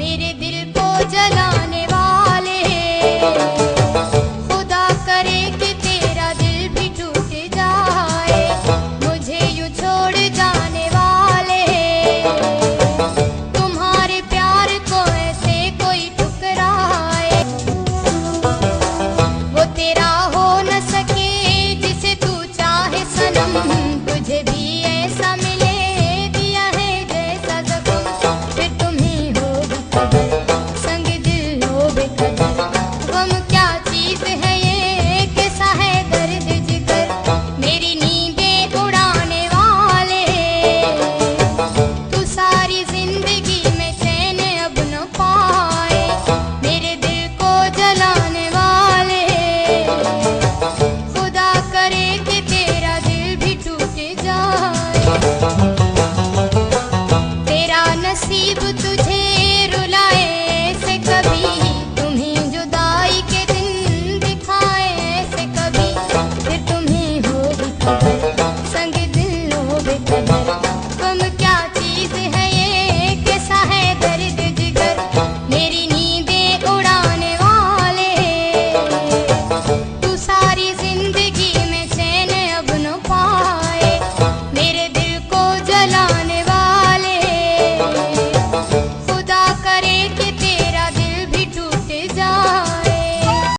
मेरे दिल को जलाने वाले, खुदा करे कि तेरा दिल भी टूट जाए, मुझे यूं छोड़ जाने वाले। तुम्हारे प्यार को ऐसे कोई ठुकराए, वो तेरा हो न सके जिसे तू चाहे सनम, तुझे भी ऐसा मिले दिया है जैसा जख्म, फिर तुम ही हो बेकदर, संग दिल हो बेकदर। गम क्या चीज है ये, कैसा है दर्द जिगर, मेरी नींदें उड़ाने वाले। तू सारी जिंदगी में चैन अब न पाए, मेरे दिल को जलाने वाले, खुदा करे कि तेरा दिल भी टूट जाए। तेरा नसीब तुझे रुलाए ऐसे कभी, तुम्हें जुदाई के दिन दिखाए ऐसे कभी, फिर तुम्हें हो भी खबर,